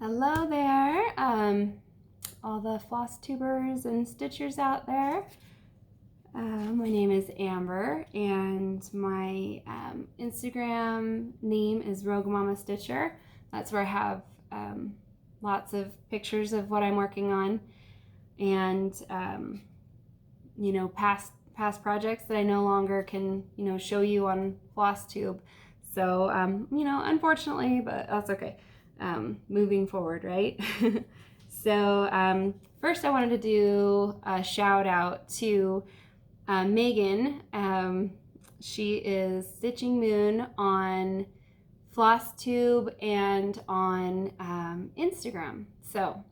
Hello there, all the floss tubers and stitchers out there. My name is Amber, and my Instagram name is Rogue Mama Stitcher. That's where I have lots of pictures of what I'm working on, and past projects that I no longer can show you on Flosstube. So unfortunately, but that's okay. Moving forward, right? So first I wanted to do a shout out to Megan. She is Stitching Moon on Flosstube and on Instagram. So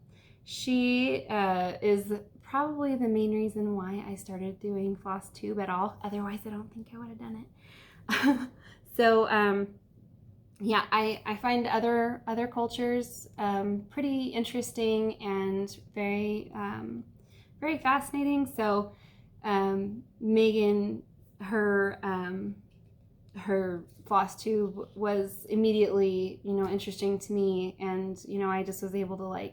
she is probably the main reason why I started doing Flosstube at all. Otherwise, I don't think I would have done it. So yeah, I find other cultures pretty interesting and very very fascinating. So Megan, her Flosstube was immediately interesting to me, and I just was able to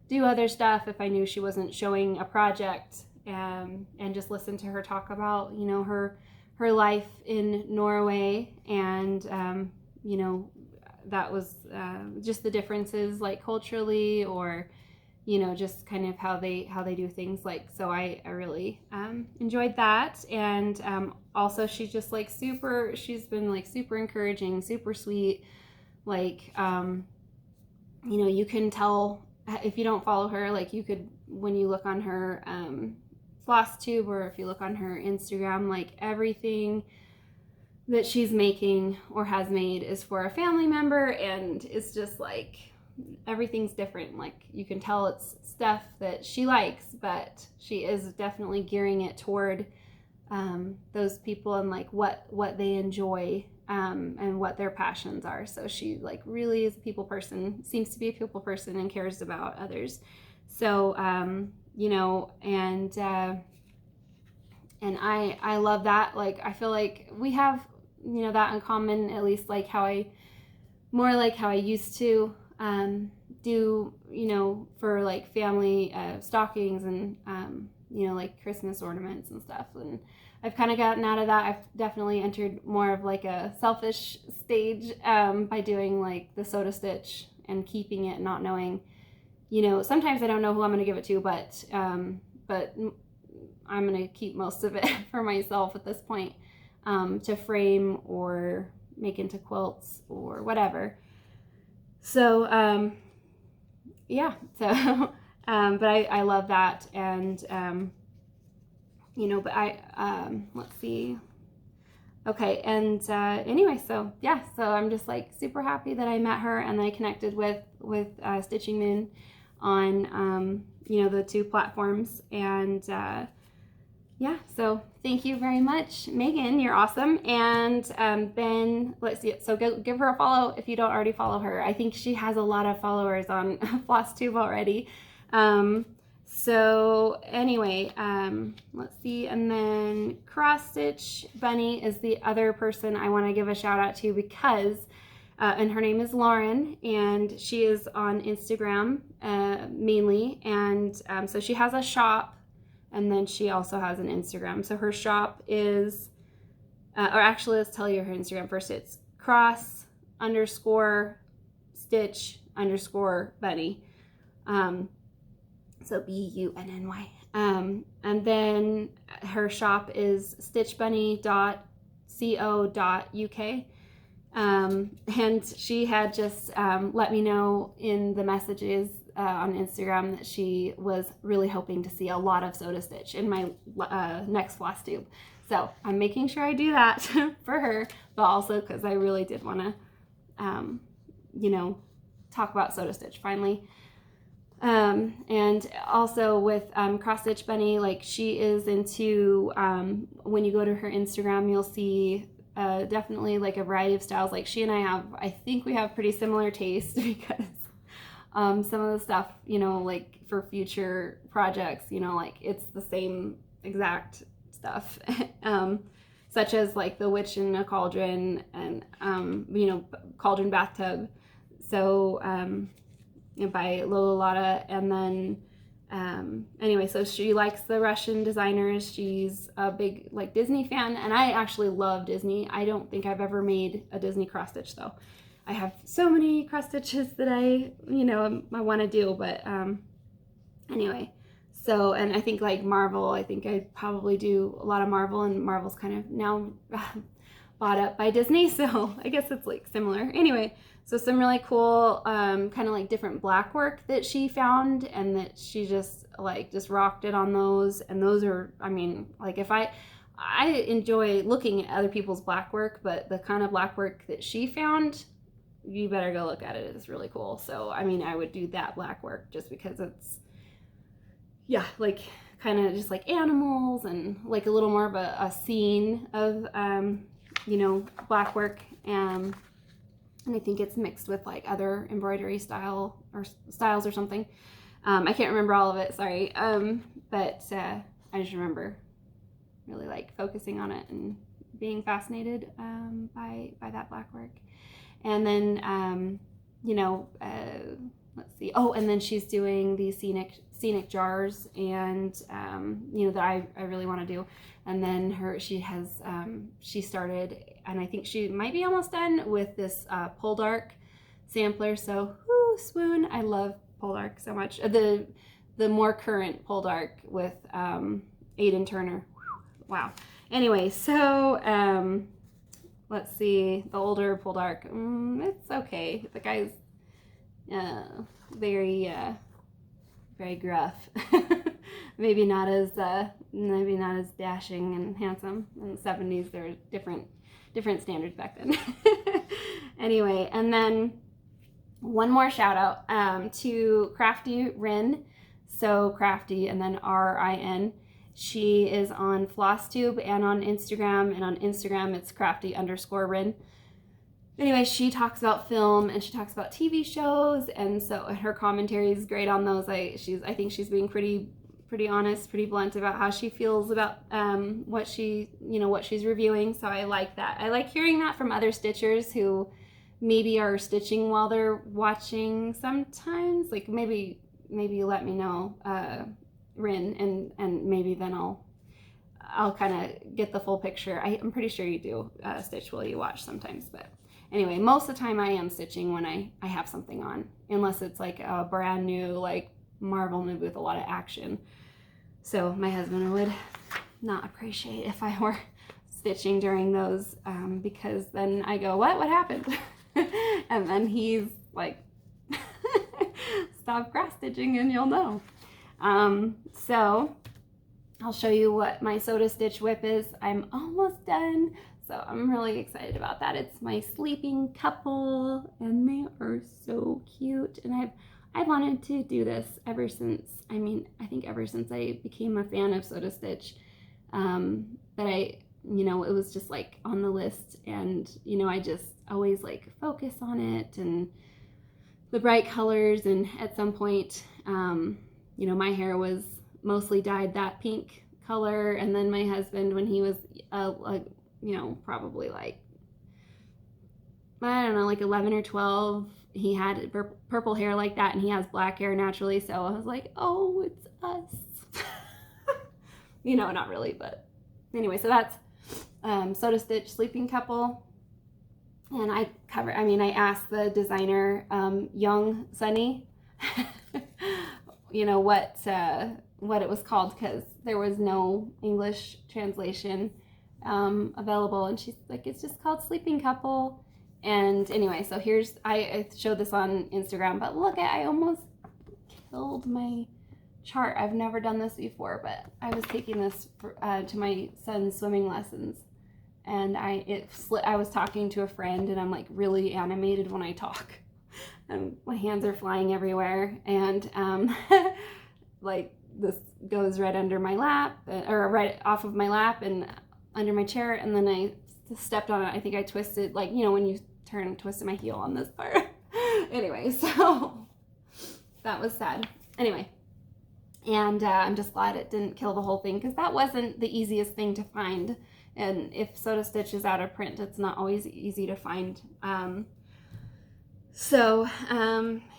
do other stuff if I knew she wasn't showing a project, and just listen to her talk about her life in Norway, and that was just the differences culturally, or just kind of how they do things. So I really enjoyed that, and also she's just she's been super encouraging, super sweet. You can tell if you don't follow her, you could, when you look on her Flosstube, or if you look on her Instagram, everything that she's making or has made is for a family member, and it's just everything's different. You can tell it's stuff that she likes, but she is definitely gearing it toward those people and what they enjoy, and what their passions are. So she really is a people person, seems to be a people person, and cares about others. So and I love that. I feel like we have that in common, at least how I used to do for family stockings and Christmas ornaments and stuff. And I've kind of gotten out of that. I've definitely entered more of a selfish stage by doing the soda stitch and keeping it, not knowing, sometimes I don't know who I'm going to give it to, but I'm going to keep most of it for myself at this point, to frame or make into quilts or whatever. So yeah, so but I love that, and but I let's see. Okay, and anyway, so yeah, so I'm just super happy that I met her and I connected with Stitching Moon on the two platforms, and yeah, so thank you very much, Megan. You're awesome. And then let's see. So go give her a follow if you don't already follow her. I think she has a lot of followers on Flosstube already. So anyway, let's see. And then Cross Stitch Bunny is the other person I want to give a shout out to, because and her name is Lauren, and she is on Instagram mainly, and so she has a shop. And then she also has an Instagram. So her shop is, or actually, let's tell you her Instagram first. It's cross_stitch_bunny. So BUNNY. And then her shop is stitchbunny.co.uk. And she had just let me know in the messages on Instagram that she was really hoping to see a lot of soda stitch in my next Flosstube. So I'm making sure I do that for her, but also because I really did want to, talk about soda stitch finally. And also with Cross Stitch Bunny, she is into, when you go to her Instagram, you'll see definitely a variety of styles. She and I think we have pretty similar taste, because some of the stuff, for future projects, it's the same exact stuff, such as the witch in a cauldron, and cauldron bathtub. So by Lola Lotta. And then anyway, so she likes the Russian designers. She's a big like Disney fan, and I actually love Disney. I don't think I've ever made a Disney cross stitch though. I have so many cross stitches that I want to do, but anyway. So, and I think like Marvel, I think I probably do a lot of Marvel, and Marvel's kind of now bought up by Disney, so I guess it's like similar. Anyway, so some really cool kind of like different black work that she found, and that she just rocked it on those. And those are, I mean, like if I enjoy looking at other people's black work, but the kind of black work that she found, you better go look at it. It's really cool. So, I mean, I would do that black work just because it's, yeah, like kind of just like animals and like a little more of a scene of, black work. And I think it's mixed with like other embroidery styles or something. I can't remember all of it, sorry. But I just remember really like focusing on it and being fascinated by that black work. And then, let's see. Oh, and then she's doing these scenic jars, and that I really want to do. And then she started, and I think she might be almost done with this pole dark sampler. So whoo, swoon! I love pole dark so much. The more current pole dark with Aidan Turner. Wow. Anyway, so let's see, the older pole dark. It's okay. The guy's very gruff. maybe not as dashing and handsome. In the 70s, there were different standards back then. Anyway, and then one more shout out to Crafty Rin. So Crafty and then RIN. She is on Flosstube and on Instagram, and on Instagram it's crafty_Rin. Anyway, she talks about film and she talks about TV shows, and so her commentary is great on those. I think she's being pretty honest, pretty blunt about how she feels about what she's reviewing. So I like that. I like hearing that from other stitchers who maybe are stitching while they're watching sometimes. Like maybe let me know, Rin, and maybe then I'll kind of get the full picture. I'm pretty sure you do stitch while you watch sometimes, but anyway, most of the time I am stitching when I have something on, unless it's like a brand new like Marvel movie with a lot of action. So my husband would not appreciate if I were stitching during those, because then I go, what happened? And then he's like, stop cross stitching and you'll know. So I'll show you what my Soda Stitch whip is. I'm almost done, so I'm really excited about that. It's my sleeping couple, and they are so cute. And I've wanted to do this ever since, I think ever since I became a fan of Soda Stitch. But it was just like on the list, and I just always like focus on it and the bright colors. And at some point, my hair was mostly dyed that pink color, and then my husband, when he was probably like, I don't know, like 11 or 12, he had purple hair like that, and he has black hair naturally, so I was like, oh, it's us. Not really, but anyway, so that's Soda Stitch Sleeping Couple. And I asked the designer, Young Sunny, what it was called, because there was no English translation available, and she's like, it's just called Sleeping Couple. And anyway, so I showed this on Instagram, but look, I almost killed my chart. I've never done this before, but I was taking this to my son's swimming lessons, and I was talking to a friend, and I'm like really animated when I talk, and my hands are flying everywhere, and like this goes right under my lap, or right off of my lap and under my chair, and then I stepped on it. I think I twisted, like, when you twisted my heel on this part. Anyway, so that was sad. Anyway, and I'm just glad it didn't kill the whole thing, because that wasn't the easiest thing to find. And if Soda Stitch is out of print, it's not always easy to find.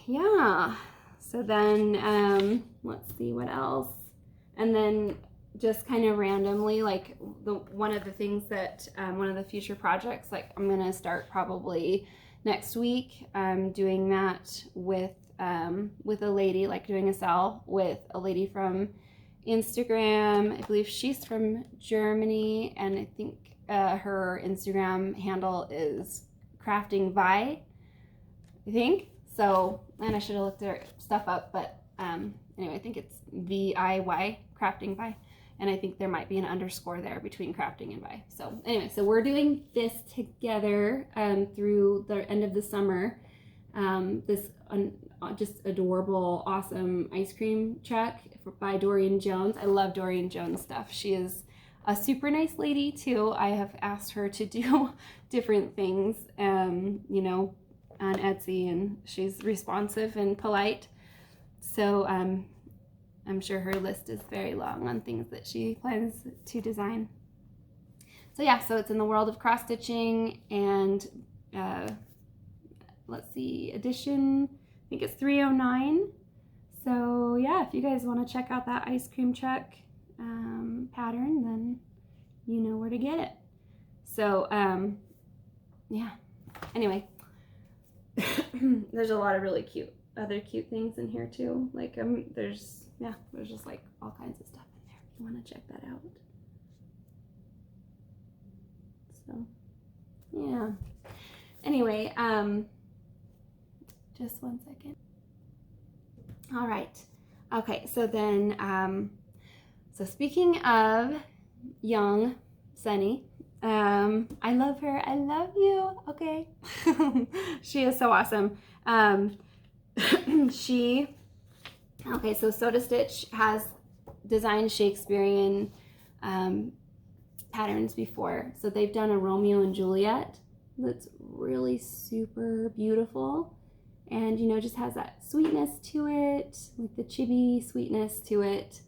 Yeah, So then, let's see what else. And then just kind of randomly, like one of the things that, one of the future projects, like I'm gonna start probably next week, doing that with a lady, like doing a sell with a lady from Instagram. I believe she's from Germany, and I think her Instagram handle is crafting vi, I think. So, and I should have looked her stuff up, but anyway, I think it's VIY, crafting vi, and I think there might be an underscore there between crafting and vi. So anyway, so we're doing this together through the end of the summer. This just adorable, awesome ice cream truck by Dorian Jones. I love Dorian Jones stuff. She is a super nice lady too. I have asked her to do different things, you know, on Etsy, and she's responsive and polite. So I'm sure her list is very long on things that she plans to design. So yeah, so it's in the world of cross stitching, and let's see, edition, I think it's 309. So yeah, if you guys want to check out that ice cream truck pattern, then you know where to get it. So yeah, anyway, there's a lot of really other cute things in here too. Like there's just like all kinds of stuff in there if you want to check that out. So yeah, anyway, just one second. All right, okay, so then so speaking of young Sunny, I love her. I love you. Okay. She is so awesome. Okay, so Soda Stitch has designed Shakespearean patterns before. So they've done a Romeo and Juliet that's really super beautiful. And, you know, just has that sweetness to it, like the chibi sweetness to it.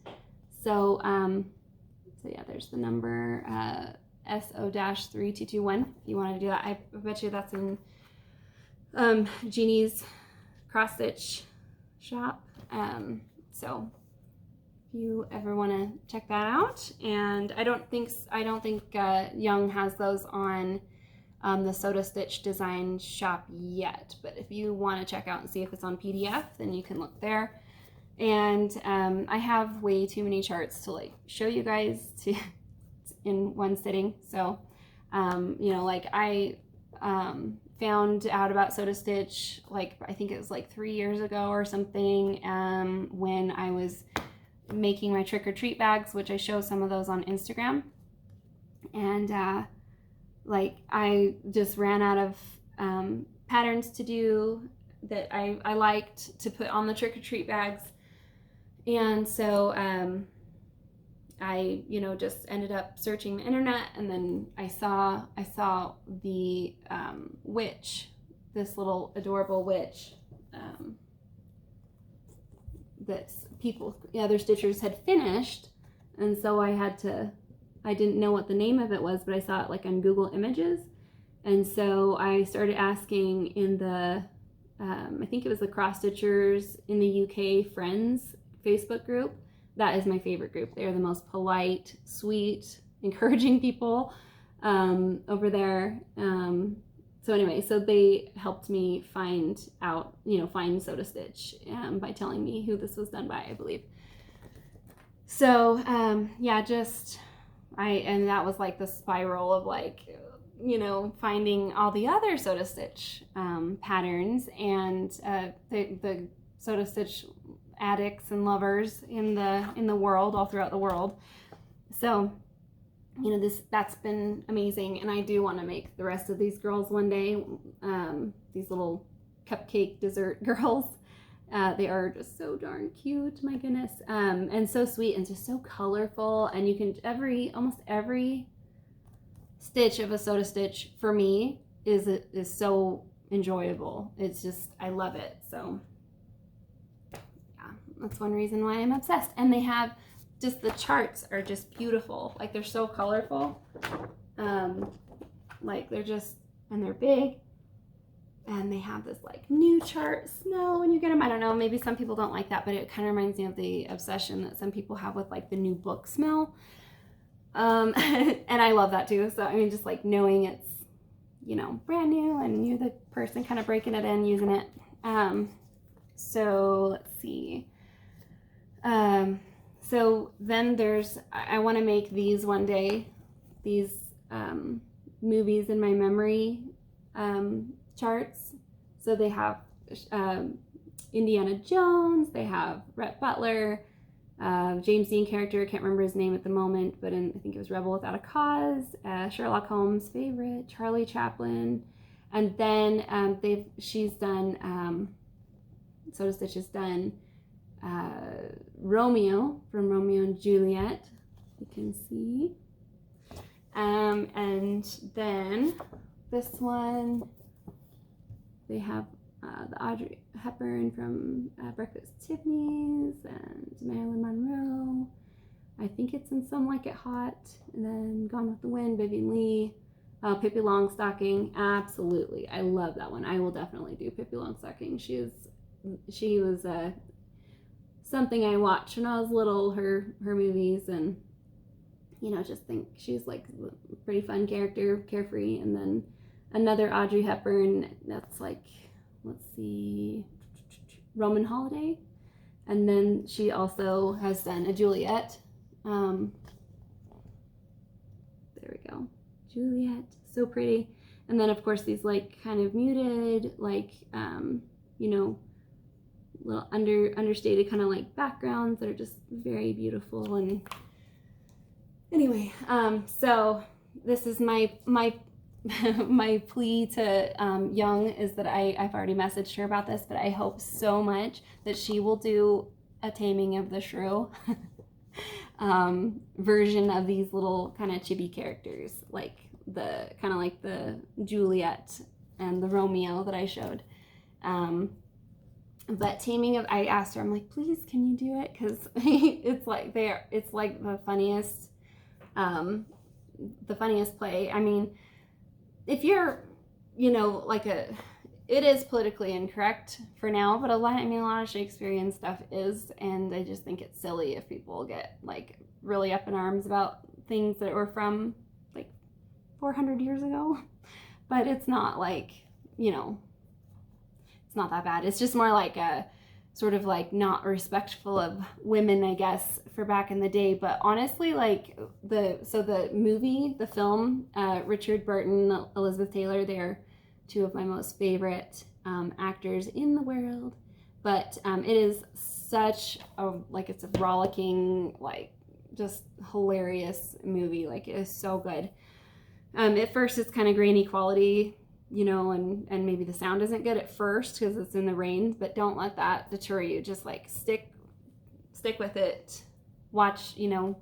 So, so yeah, there's the number SO-3221 if you want to do that. I bet you that's in Genies cross stitch shop. So if you ever want to check that out, and I don't think Young has those on the Soda Stitch design shop yet, but if you want to check out and see if it's on PDF, then you can look there. And I have way too many charts to like show you guys in one sitting. So you know, like I found out about Soda Stitch, like I think it was like 3 years ago or something, when I was making my trick-or-treat bags, which I show some of those on Instagram. And like I just ran out of patterns to do that I liked to put on the trick-or-treat bags. And so I, you know, just ended up searching the internet, and then I saw the witch, this little adorable witch that the other stitchers had finished, and so I didn't know what the name of it was, but I saw it like on Google Images, and so I started asking in the I think it was the Cross Stitchers in the UK Friends Facebook group. That is my favorite group. They're the most polite, sweet, encouraging people over there. So anyway, so they helped me find Soda Stitch by telling me who this was done by, I believe. So yeah, and that was like the spiral of like, you know, finding all the other Soda Stitch patterns, and the Soda Stitch addicts and lovers in the world, all throughout the world. So, you know, that's been amazing, and I do want to make the rest of these girls one day, these little cupcake dessert girls. They are just so darn cute, my goodness, and so sweet and just so colorful, and you can almost every stitch of a Soda Stitch for me is so enjoyable. It's just, I love it. So that's one reason why I'm obsessed. And they have just, the charts are just beautiful. Like they're so colorful. Like they're just, and they're big. and they have this like new chart smell when you get them. I don't know, maybe some people don't like that, but it kind of reminds me of the obsession that some people have with like the new book smell. And I love that too. So I mean, just like knowing it's, you know, brand new and you're the person kind of breaking it in, using it. So let's see. So then I want to make these one day, these movies in my memory charts. So they have Indiana Jones, they have Rhett Butler, James Dean character, I can't remember his name at the moment, but I think it was Rebel Without a Cause, Sherlock Holmes' favorite, Charlie Chaplin, and then she's done, Soda Stitch has done Romeo from Romeo and Juliet, you can see, and then this one, they have the Audrey Hepburn from Breakfast at Tiffany's, and Marilyn Monroe. I think it's in Some Like It Hot, and then Gone with the Wind, Vivien Leigh, Pippi Longstocking. Absolutely, I love that one. I will definitely do Pippi Longstocking. She was something I watched when I was little. Her movies, and you know, just think she's like a pretty fun character, carefree. And then another Audrey Hepburn, that's like, let's see, Roman Holiday. And then she also has done a Juliet. There we go. Juliet, so pretty. And then of course these like kind of muted, like, you know, little understated kind of like backgrounds that are just very beautiful. And anyway, so this is my my plea to Young is that I've already messaged her about this, but I hope so much that she will do a Taming of the Shrew version of these little kind of chibi characters, like the kind of like the Juliet and the Romeo that I showed. But Taming of, I asked her, I'm like, please, can you do it? Because it's like the funniest play. I mean, if you're, you know, like it is politically incorrect for now, but a lot of Shakespearean stuff is, and I just think it's silly if people get like really up in arms about things that were from like 400 years ago. But it's not like, you know, it's not that bad. It's just more like a sort of like not respectful of women, I guess, for back in the day. But honestly, like the film, Richard Burton, Elizabeth Taylor, they're two of my most favorite actors in the world. But it is such a, like, it's a rollicking, like, just hilarious movie. Like, it is so good. At first it's kind of grainy quality, you know, and maybe the sound isn't good at first because it's in the rain, but don't let that deter you. Just like stick with it, watch, you know,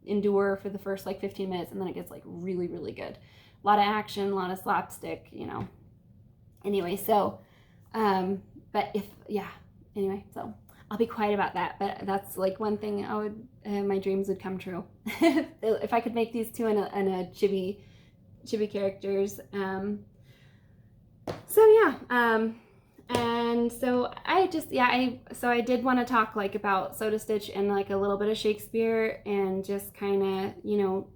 endure for the first like 15 minutes, and then it gets like really, really good. A lot of action, a lot of slapstick, you know. Anyway, so, anyway, so I'll be quiet about that, but that's like one thing I would, my dreams would come true. If I could make these two in a chibi characters. So yeah, and so I just, I did want to talk like about Soda Stitch and like a little bit of Shakespeare, and just kind of, you know,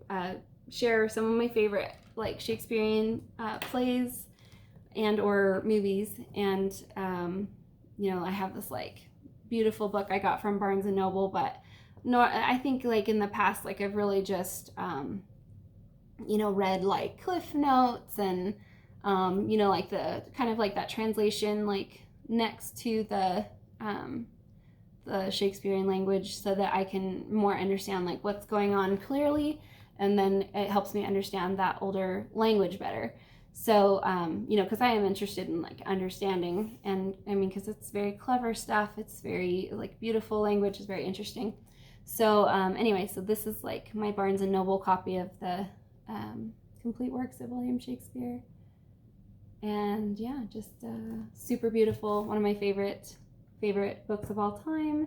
share some of my favorite like Shakespearean plays and or movies. And you know, I have this like beautiful book I got from Barnes and Noble, but no, I think like in the past, like I've really just you know, read like Cliff Notes and you know, like the kind of like that translation like next to the Shakespearean language, so that I can more understand like what's going on clearly, and then it helps me understand that older language better. So you know, because I am interested in like understanding, and I mean, because it's very clever stuff, it's very like beautiful language, is very interesting. So anyway, so this is like my Barnes and Noble copy of the complete works of William Shakespeare. And yeah, just super beautiful. One of my favorite books of all time.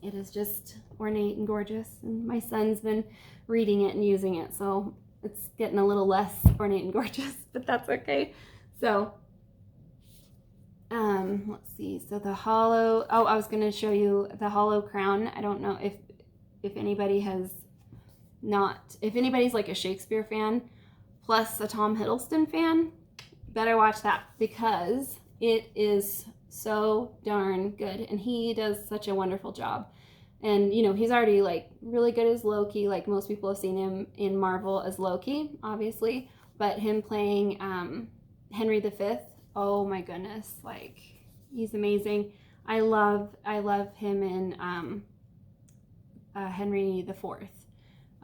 It is just ornate and gorgeous, and my son's been reading it and using it, so it's getting a little less ornate and gorgeous, but that's okay. So, let's see. So the hollow, oh, I was going to show you the hollow crown. I don't know if anybody has not, if anybody's like a Shakespeare fan plus a Tom Hiddleston fan, better watch that because it is so darn good. And he does such a wonderful job. And, you know, he's already, like, really good as Loki. Like, most people have seen him in Marvel as Loki, obviously. But him playing Henry V, oh, my goodness. Like, he's amazing. I love him in Henry IV.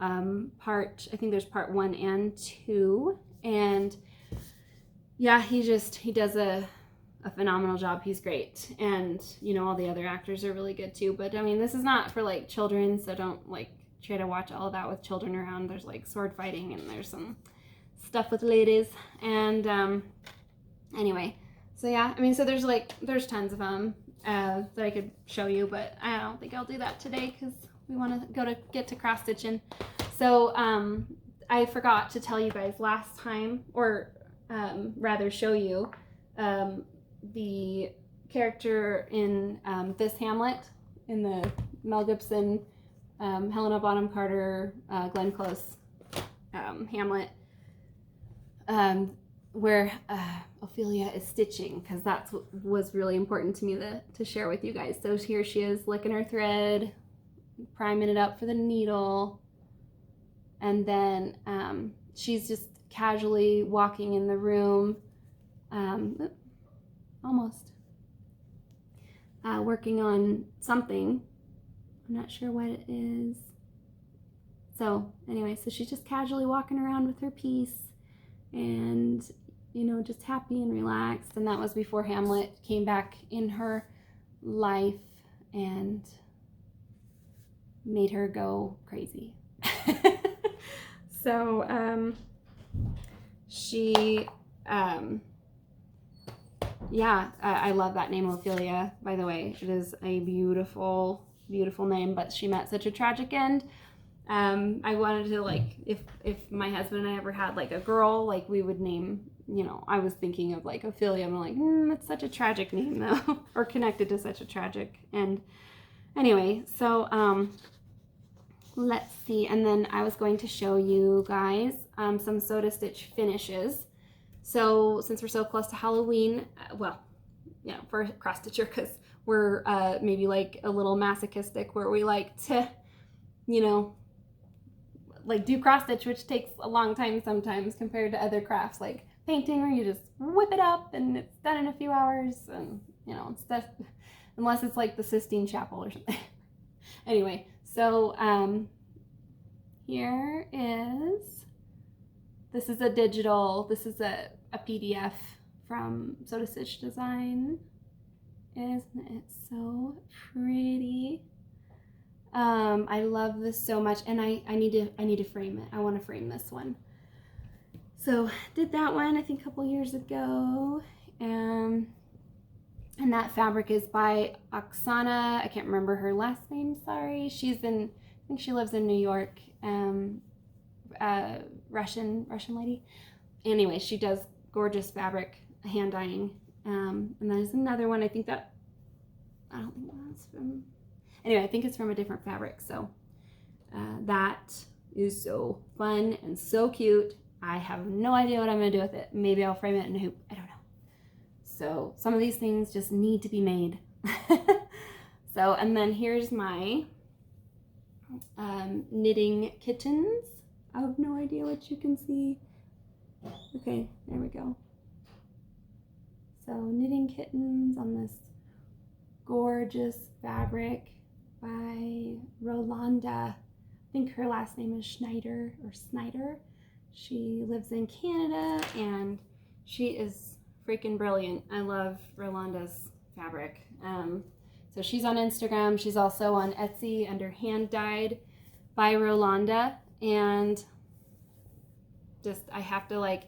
I think there's part 1 and 2. And, yeah, he does a phenomenal job. He's great. And, you know, all the other actors are really good too. But I mean, this is not for like children, so don't like try to watch all of that with children around. There's like sword fighting and there's some stuff with ladies. And anyway, so yeah, I mean, so there's tons of them that I could show you, but I don't think I'll do that today because we want to get to cross stitching. So I forgot to tell you guys last time, or rather show you the character in this Hamlet, in the Mel Gibson, Helena Bonham Carter, Glenn Close Hamlet, where Ophelia is stitching, because that's what was really important to me to share with you guys. So here she is licking her thread, priming it up for the needle, and then she's just casually walking in the room, almost working on something. I'm not sure what it is. So anyway, so she's just casually walking around with her piece and, you know, just happy and relaxed. And that was before Hamlet came back in her life and made her go crazy. So she yeah, I love that name, Ophelia, by the way. It is a beautiful, beautiful name, but she met such a tragic end. I wanted to, like, if my husband and I ever had, like, a girl, like, we would name, you know, I was thinking of, like, Ophelia. I'm like, that's such a tragic name, though, or connected to such a tragic end. Anyway, so, let's see. And then I was going to show you guys some Soda Stitch finishes. So since we're so close to Halloween, well, you know, for a cross stitcher, because we're maybe like a little masochistic where we like to, you know, like do cross stitch, which takes a long time sometimes compared to other crafts like painting, where you just whip it up and it's done in a few hours, and you know, it's just, unless it's like the Sistine Chapel or something. Anyway, so here is, this is a digital, this is a PDF from Soda Stitch Design. Isn't it so pretty? I love this so much, and I need to frame it. I want to frame this one. So did that one I think a couple years ago, and that fabric is by Oksana. I can't remember her last name. Sorry. She's in, I think she lives in New York. Russian lady. Anyway, she does gorgeous fabric hand dyeing. And there's another one. I don't think that's from. Anyway, I think it's from a different fabric. So that is so fun and so cute. I have no idea what I'm gonna do with it. Maybe I'll frame it in a hoop. I don't know. So some of these things just need to be made. So, and then here's my knitting kittens. I have no idea what you can see. Okay, there we go. So knitting kittens on this gorgeous fabric by Rolanda. I think her last name is Schneider or Snyder. She lives in Canada and she is freaking brilliant. I love Rolanda's fabric. So she's on Instagram. She's also on Etsy under Hand Dyed by Rolanda. And just, I have to like,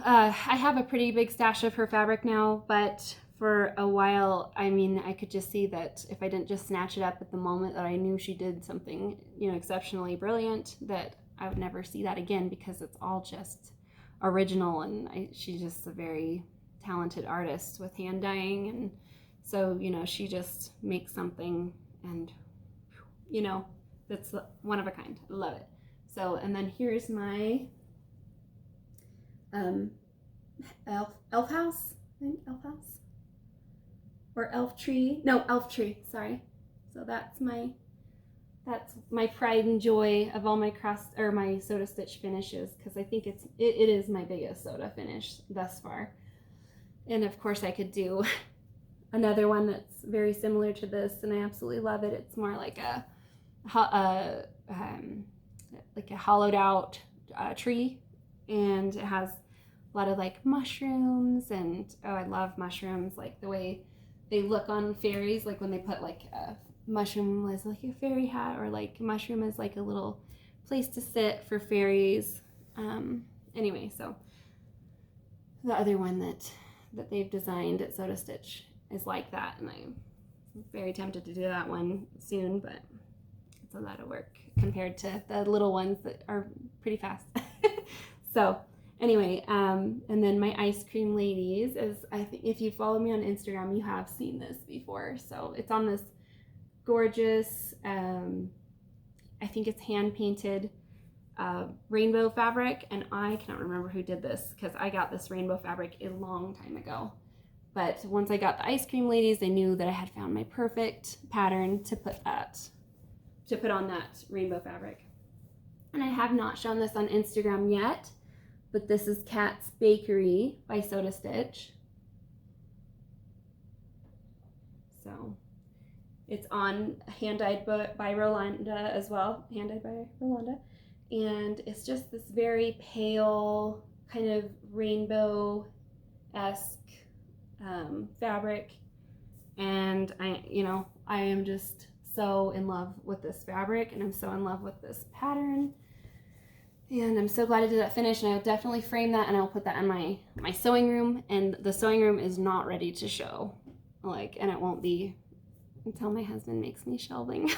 I have a pretty big stash of her fabric now, but for a while, I mean, I could just see that if I didn't just snatch it up at the moment that I knew she did something, you know, exceptionally brilliant, that I would never see that again because it's all just original, and she's just a very talented artist with hand dyeing, and so, you know, she just makes something, and, you know, that's one of a kind. I love it. So, and then here's my elf house, I think, elf house, or elf tree, no, elf tree, sorry. So that's my pride and joy of all my my Soda Stitch finishes, because I think it is my biggest Soda finish thus far. And of course I could do another one that's very similar to this, and I absolutely love it. It's more like a hollowed out tree, and it has a lot of like mushrooms, and oh, I love mushrooms, like the way they look on fairies, like when they put like a mushroom as like a fairy hat, or like mushroom as like a little place to sit for fairies. Anyway, so the other one that they've designed at Soda Stitch is like that, and I'm very tempted to do that one soon, but it's a lot of work compared to the little ones that are pretty fast. So anyway, and then my ice cream ladies is, I think if you follow me on Instagram, you have seen this before. So it's on this gorgeous, I think it's hand painted rainbow fabric, and I cannot remember who did this because I got this rainbow fabric a long time ago. But once I got the ice cream ladies, I knew that I had found my perfect pattern to put on that rainbow fabric. And I have not shown this on Instagram yet, but this is Kat's Bakery by Soda Stitch. So it's on hand dyed by Rolanda as well, hand dyed by Rolanda. And it's just this very pale kind of rainbow-esque fabric, and I am just so in love with this fabric, and I'm so in love with this pattern, and I'm so glad I did that finish. And I'll definitely frame that, and I'll put that in my sewing room. And the sewing room is not ready to show, and it won't be until my husband makes me shelving.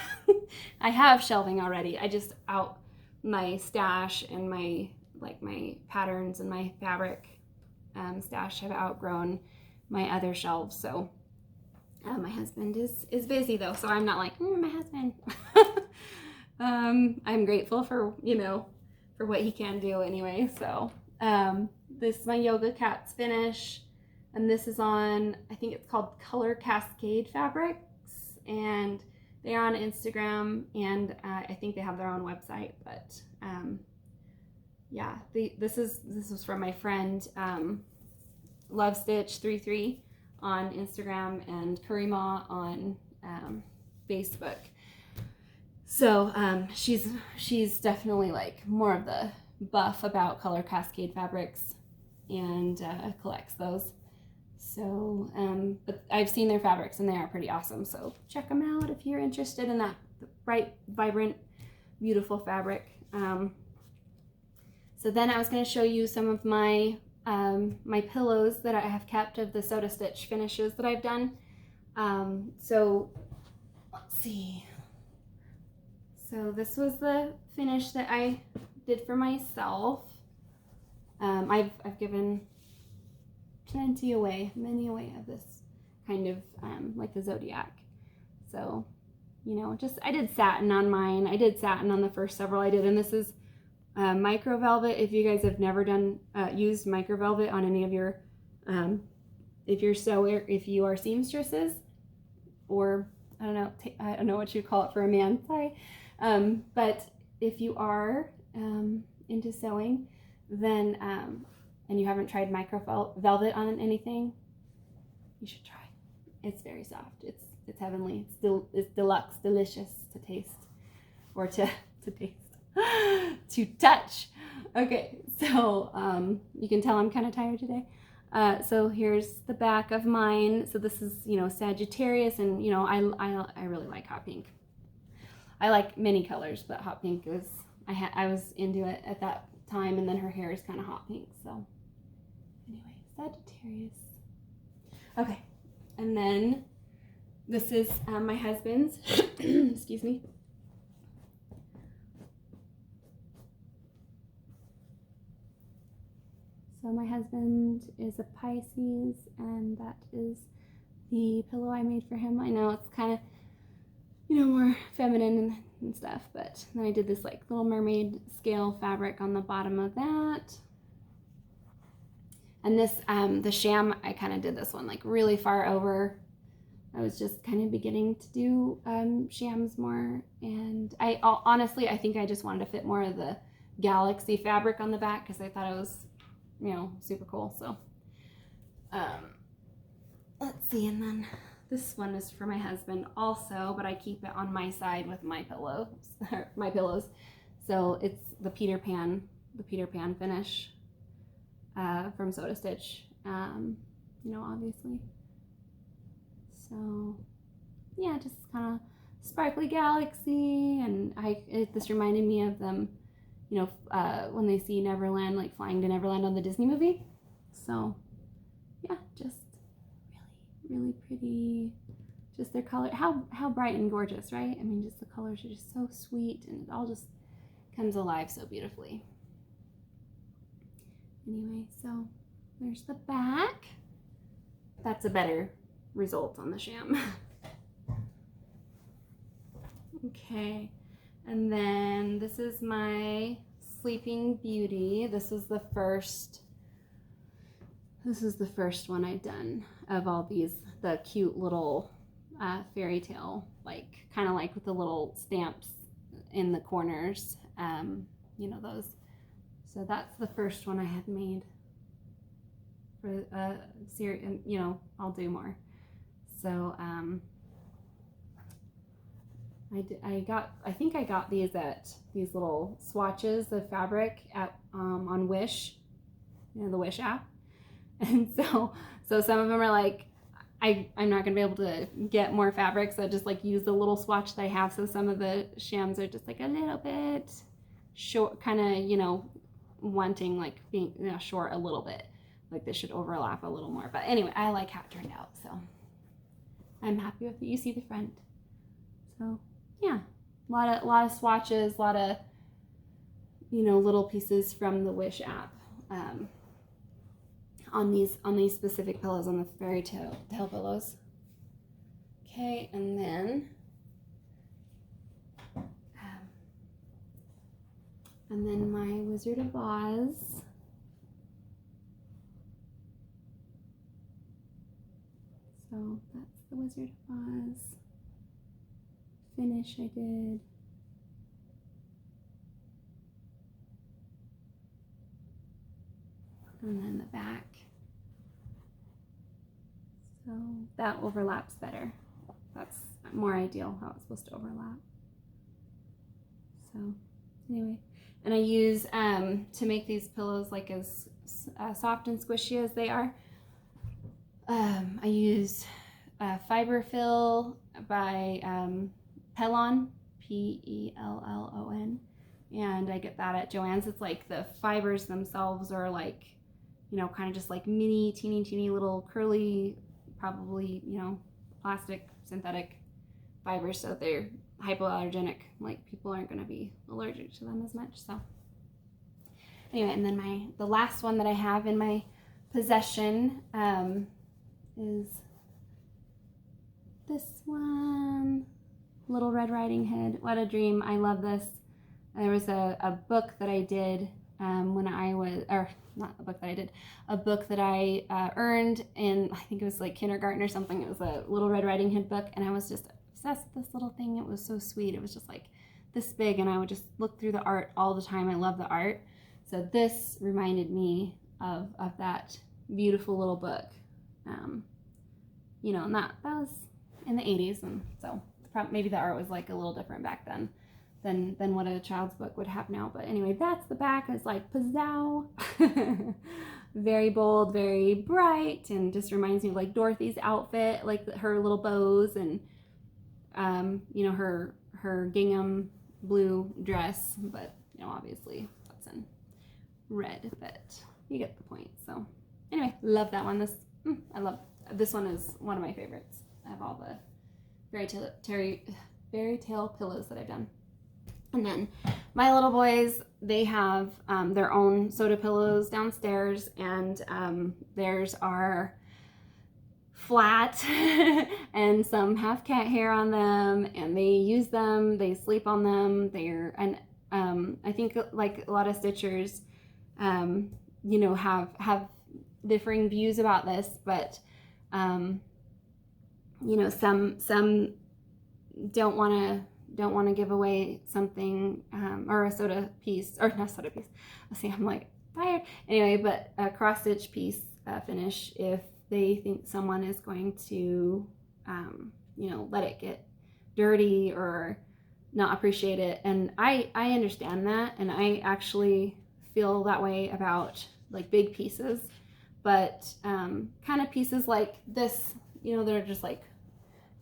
I have shelving already. I just out my stash and my patterns and my fabric stash have outgrown my other shelves. So my husband is busy though, so I'm not like my husband. I'm grateful for for what he can do anyway. So this is my Yoga Cats finish, and this is on, I think it's called Color Cascade Fabrics, and they are on Instagram, and I think they have their own website. But yeah, this was from my friend LoveStitch33 on Instagram and Karima on Facebook. So she's definitely like more of the buff about Color Cascade fabrics, and collects those. So, but I've seen their fabrics, and they are pretty awesome. So check them out if you're interested in that bright, vibrant, beautiful fabric. So then I was going to show you some of my my pillows that I have kept of the Soda Stitch finishes that I've done. So let's see. So this was the finish that I did for myself. I've given many away of this kind of like the Zodiac. So I did satin on mine. I did satin on the first several I did, and this is micro velvet. If you guys have never used micro velvet on any of your if you are seamstresses, or I don't know what you call it for a man, sorry, but if you are into sewing, then and you haven't tried micro velvet on anything, you should try. It's very soft. It's heavenly. It's deluxe, delicious to taste, or to taste, to touch. Okay, so you can tell I'm kind of tired today. So here's the back of mine. So this is Sagittarius, and I really like hot pink. I like many colors, but hot pink was I was into it at that time, and then her hair is kind of hot pink. So anyway, Sagittarius. Okay, and then this is my husband's excuse me, my husband is a Pisces, and that is the pillow I made for him. I know it's kind of, you know, more feminine and stuff, but then I did this like Little Mermaid scale fabric on the bottom of that. And this, the sham, I kind of did this one like really far over. I was just kind of beginning to do shams more, and honestly, I think I just wanted to fit more of the galaxy fabric on the back because I thought it was, you know, super cool. So let's see, and then this one is for my husband also, but I keep it on my side with my pillows, my pillows. So it's the Peter Pan finish from Soda Stitch, you know, obviously. So yeah, just kind of sparkly galaxy, and this reminded me of them, you know, when they see Neverland, like flying to Neverland on the Disney movie. So yeah, just really pretty. Just their color, how bright and gorgeous, right? I mean, just the colors are just so sweet, and it all just comes alive so beautifully. Anyway, so there's the back. That's a better result on the sham. Okay, and then this is my Sleeping Beauty. This is the first one I've done of all these, the cute little fairy tale, like kind of like with the little stamps in the corners, you know, those. So that's the first one I had made for series, and you know, I'll do more. So I think I got these little swatches of fabric at on Wish, you know, the Wish app. And so some of them are like, I'm not gonna be able to get more fabric, so I just like use the little swatch that I have. So some of the shams are just like a little bit short, kind of, you know, wanting like being, you know, short a little bit, like they should overlap a little more. But anyway, I like how it turned out, so I'm happy with it. You see the front. So yeah, a lot of swatches, a lot of, you know, little pieces from the Wish app on these specific pillows, on the fairy tale pillows. Okay, and then my Wizard of Oz. So that's the Wizard of Oz finish I did. And then the back. So that overlaps better. That's more ideal, how it's supposed to overlap. So anyway, and I use, to make these pillows like as soft and squishy as they are, I use Fiberfill by Pellon, Pellon, and I get that at Joann's. It's like the fibers themselves are like, you know, kind of just like mini, teeny little curly, probably, you know, plastic, synthetic fibers, so they're hypoallergenic, like people aren't going to be allergic to them as much. So anyway, and then the last one that I have in my possession is this one, Little Red Riding Hood. What a dream. I love this. There was a book that I did when I was, or not a book that I did, a book that I earned in, I think it was like kindergarten or something. It was a Little Red Riding Hood book, and I was just obsessed with this little thing. It was so sweet. It was just like this big, and I would just look through the art all the time. I love the art. So this reminded me of that beautiful little book. You know, and that was in the 80s, and so maybe the art was like a little different back then than what a child's book would have now. But anyway, that's the back. It's like pizzow. Very bold, very bright, and just reminds me of like Dorothy's outfit, like her little bows, and you know, her gingham blue dress, but you know, obviously that's in red, but you get the point. So anyway, love that one. I love this one. Is one of my favorites of all the fairy tale pillows that I've done. And then my little boys, they have their own soda pillows downstairs, and theirs are flat and some have cat hair on them, and they use them, they sleep on them. I think like a lot of stitchers, you know, have differing views about this, but you know, some don't want to give away something, or a soda piece, or not soda piece. Let's see, I'm like tired. Anyway, but a cross stitch piece finish if they think someone is going to, you know, let it get dirty or not appreciate it. And I understand that, and I actually feel that way about like big pieces, but kind of pieces like this, you know, they're just like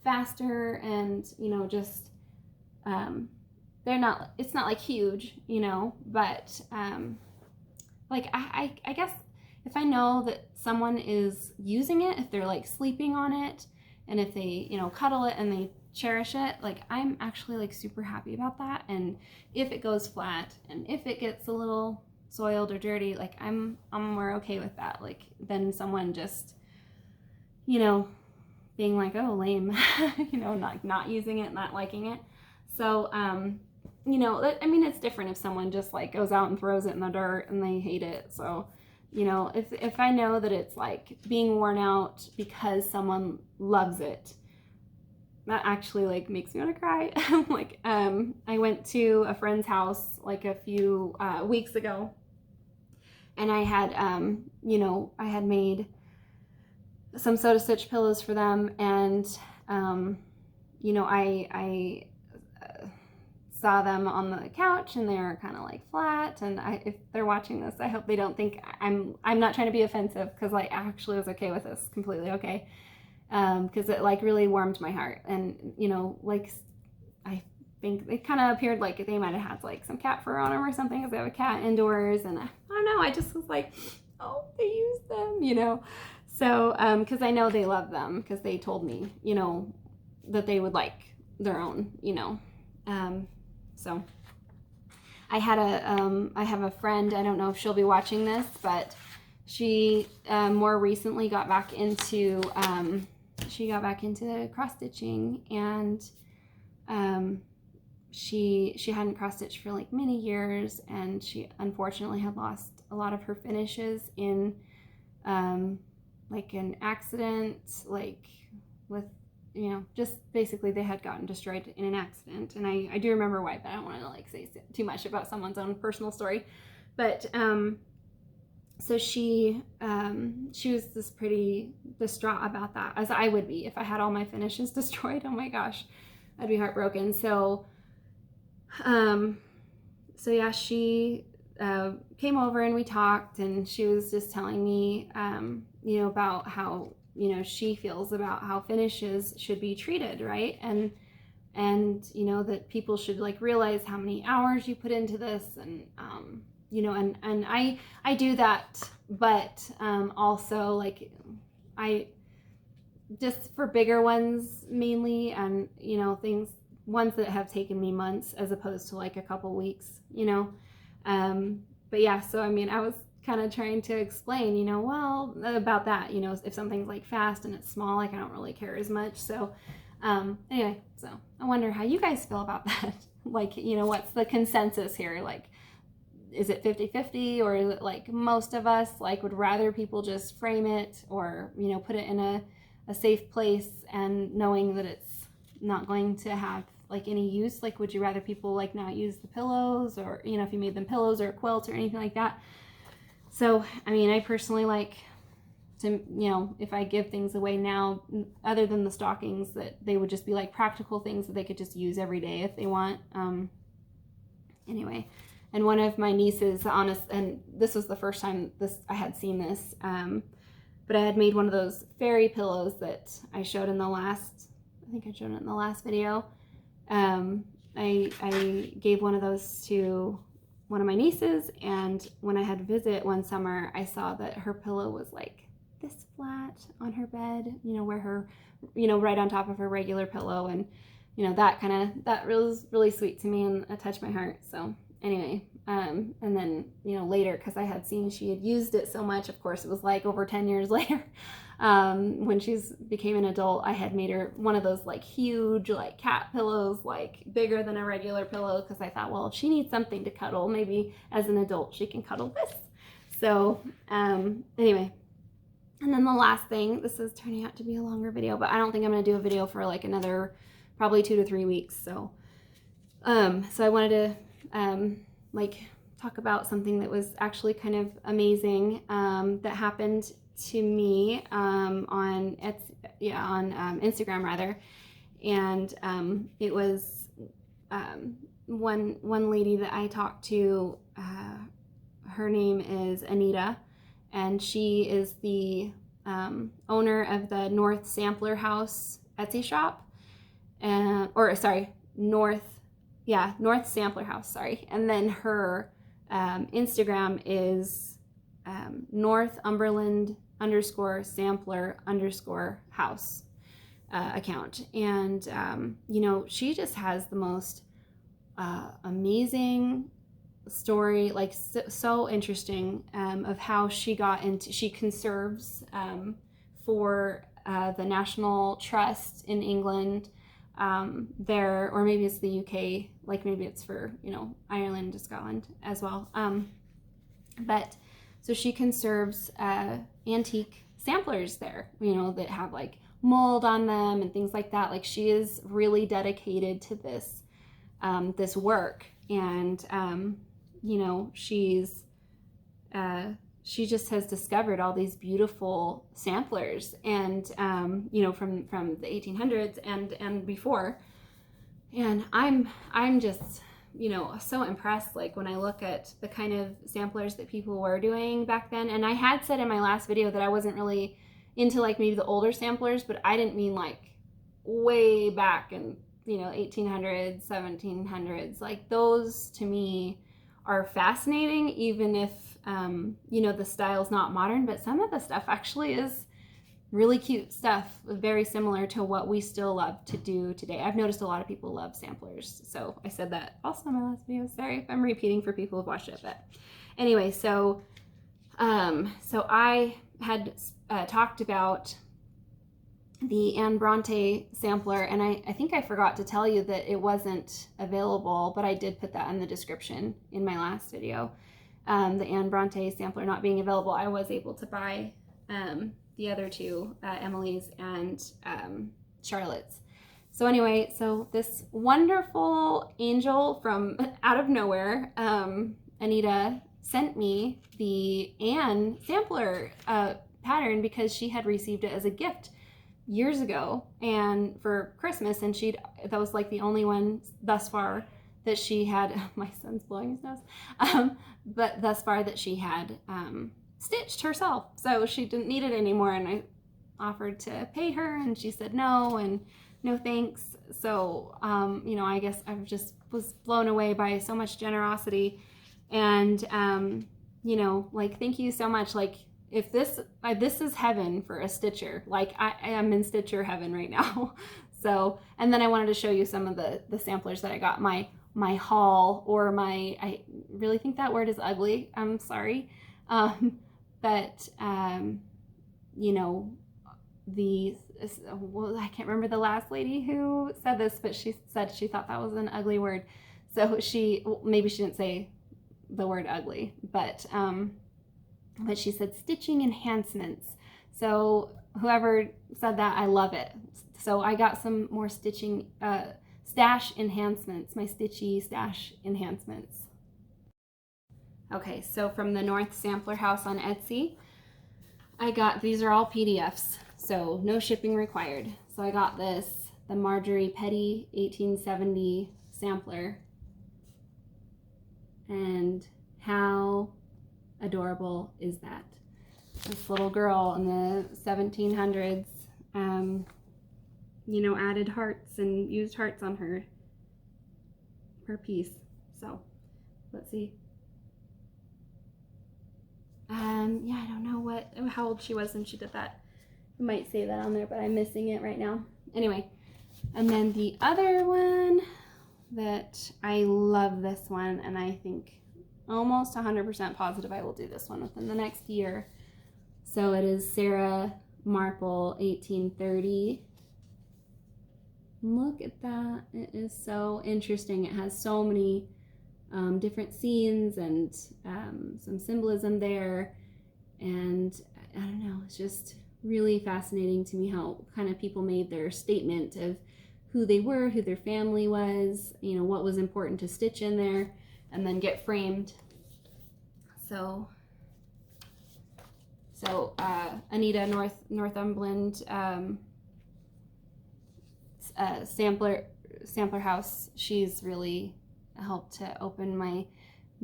faster, and you know, just they're not, it's not like huge, you know, but like I guess if I know that someone is using it, if they're like sleeping on it, and if they, you know, cuddle it and they cherish it, like I'm actually like super happy about that. And if it goes flat and if it gets a little soiled or dirty, like I'm more okay with that, like than someone just, you know, being like, oh, lame, you know, not using it, not liking it. So you know, I mean, it's different if someone just like goes out and throws it in the dirt and they hate it. So, you know, if I know that it's like being worn out because someone loves it, that actually like makes me want to cry. Like I went to a friend's house like a few weeks ago, and I had you know, I had made some soda stitch pillows for them, and you know, I saw them on the couch, and they're kind of like flat, and if they're watching this, I hope they don't think I'm not trying to be offensive, because I actually was okay with this, completely okay, because it like really warmed my heart. And you know, like I think it kind of appeared like they might have had like some cat fur on them or something, because they have a cat indoors, and I don't know, I just was like, oh, they use them, you know. So because I know they love them, because they told me, you know, that they would like their own, you know. So I had I have a friend, I don't know if she'll be watching this, but she more recently got back into cross stitching, and she hadn't cross stitched for like many years, and she unfortunately had lost a lot of her finishes in like an accident, like with, you know, just basically they had gotten destroyed in an accident. And I do remember why, but I don't want to like say too much about someone's own personal story. But so she was just pretty distraught about that, as I would be if I had all my finishes destroyed. Oh my gosh, I'd be heartbroken. So so yeah, she came over and we talked, and she was just telling me you know, about how, you know, she feels about how finishes should be treated, right? And you know, that people should like realize how many hours you put into this, and you know, and I do that, but also like I just for bigger ones mainly, and you know, ones that have taken me months as opposed to like a couple weeks, you know. But yeah, so I mean, I was kind of trying to explain, you know, well, about that, you know, if something's like fast and it's small, like I don't really care as much. So anyway, so I wonder how you guys feel about that. Like, you know, what's the consensus here? Like, is it 50-50, or is it like most of us like would rather people just frame it, or, you know, put it in a safe place and knowing that it's not going to have like any use? Like, would you rather people like not use the pillows, or, you know, if you made them pillows or a quilt or anything like that? So, I mean, I personally like to, you know, if I give things away now, other than the stockings, that they would just be like practical things that they could just use every day if they want. Anyway, and one of my nieces, and this was the first time I had seen this, but I had made one of those fairy pillows that I showed in the last, I think I showed it in the last video. I gave one of those to one of my nieces, and when I had a visit one summer, I saw that her pillow was like this flat on her bed, you know, where her, you know, right on top of her regular pillow. And, you know, that was really sweet to me and it touched my heart. So anyway, and then, you know, later, because I had seen she had used it so much, of course, it was like over 10 years later, when she's became an adult, I had made her one of those like huge like cat pillows, like bigger than a regular pillow, because I thought, well, if she needs something to cuddle, maybe as an adult she can cuddle this. So anyway, and then the last thing, this is turning out to be a longer video, but I don't think I'm going to do a video for like another probably 2 to 3 weeks. So so I wanted to like talk about something that was actually kind of amazing that happened to me on Instagram rather, and it was one lady that I talked to. Her name is Anita, and she is the owner of the NorthSamplerHouse Etsy shop, NorthSamplerHouse, sorry. And then her Instagram is Northumberland_sampler_house account. And, you know, she just has the most amazing story, like so interesting, of how she conserves for the National Trust in England, there, or maybe it's the UK, like maybe it's for, you know, Ireland to Scotland as well. But so she conserves antique samplers there, you know, that have like mold on them and things like that. Like she is really dedicated to this this work, and you know, she just has discovered all these beautiful samplers, and you know, from the 1800s and before. And I'm just, you know, so impressed, like when I look at the kind of samplers that people were doing back then. And I had said in my last video that I wasn't really into like maybe the older samplers, but I didn't mean like way back in, you know, 1800s, 1700s. Like those to me are fascinating, even if you know, the style's not modern, but some of the stuff actually is really cute stuff, very similar to what we still love to do today. I've noticed a lot of people love samplers, so I said that also in my last video. Sorry if I'm repeating for people who've watched it, but anyway, so so I had talked about the Anne Bronte sampler, and I think I forgot to tell you that it wasn't available, but I did put that in the description in my last video. The Anne Bronte sampler not being available, I was able to buy the other two, Emily's and Charlotte's. So anyway, so this wonderful angel from out of nowhere, Anita, sent me the Anne sampler pattern because she had received it as a gift years ago and for Christmas, and that was like the only one thus far that she had. My son's blowing his nose. But thus far that she had stitched herself, so she didn't need it anymore. And I offered to pay her, and she said no, and no thanks. So you know, I guess I just was blown away by so much generosity, and you know, like, thank you so much. Like, if this is heaven for a stitcher. Like I am in stitcher heaven right now. So, and then I wanted to show you some of the samplers that I got, my haul, or I really think that word is ugly, I'm sorry, but you know, I can't remember the last lady who said this, but she said she thought that was an ugly word. So maybe she didn't say the word ugly, but she said stitching enhancements. So whoever said that, I love it. So I got some more stitching stash enhancements, my stitchy stash enhancements. Okay, so from the NorthSamplerHouse on Etsy, I got, these are all PDFs, so no shipping required. So I got the Majory Peddie 1870 sampler, and how adorable is that? This little girl in the 1700s, you know, added hearts and used hearts on her piece. So let's see. Yeah, I don't know how old she was when she did that. I might say that on there, but I'm missing it right now. Anyway, And then the other one that I love this one, and I think almost 100% positive I will do this one within the next year. So it is Sarah Marple 1830. Look at that. It is so interesting. It has so many different scenes and some symbolism there. And I don't know, it's just really fascinating to me how kind of people made their statement of who they were, who their family was, you know, what was important to stitch in there, and then get framed. So Anita Northumberland SamplerHouse, she's really helped to open my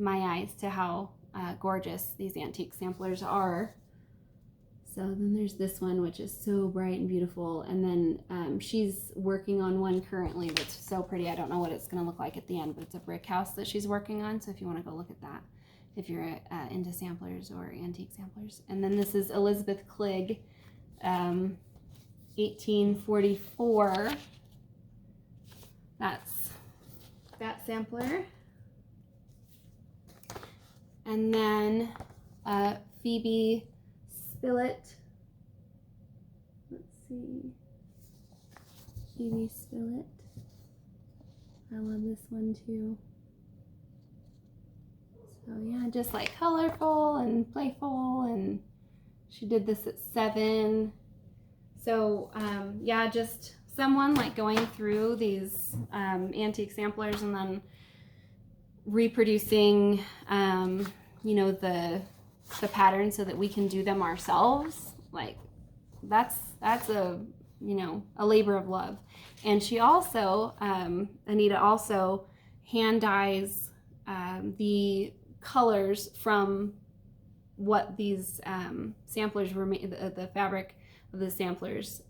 eyes to how gorgeous these antique samplers are. So then there's this one, which is so bright and beautiful, and then she's working on one currently that's so pretty. I don't know what it's going to look like at the end, but it's a brick house that she's working on, so if you want to go look at that, if you're into samplers or antique samplers. And then this is Elizabeth Cligg, 1844. That's that sampler. And then Phoebe Spilett. Let's see. Phoebe Spilett. I love this one too. So yeah, just like colorful and playful, and she did this at 7. So yeah, just someone like going through these antique samplers and then reproducing you know, the pattern so that we can do them ourselves. Like that's a, you know, a labor of love. And she also Anita also hand dyes the colors from what these samplers were made, the fabric of the samplers,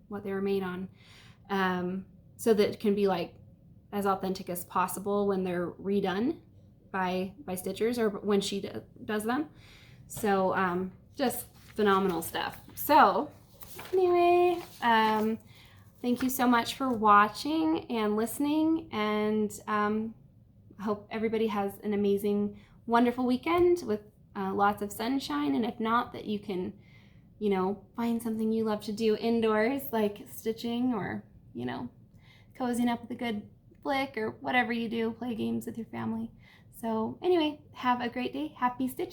what they were made on, so that it can be like as authentic as possible when they're redone by stitchers or when she does them. So just phenomenal stuff. So anyway, thank you so much for watching and listening, and I hope everybody has an amazing, wonderful weekend with lots of sunshine, and if not, that you can, you know, find something you love to do indoors, like stitching or, you know, cozying up with a good flick or whatever you do, play games with your family. So anyway, have a great day. Happy stitching.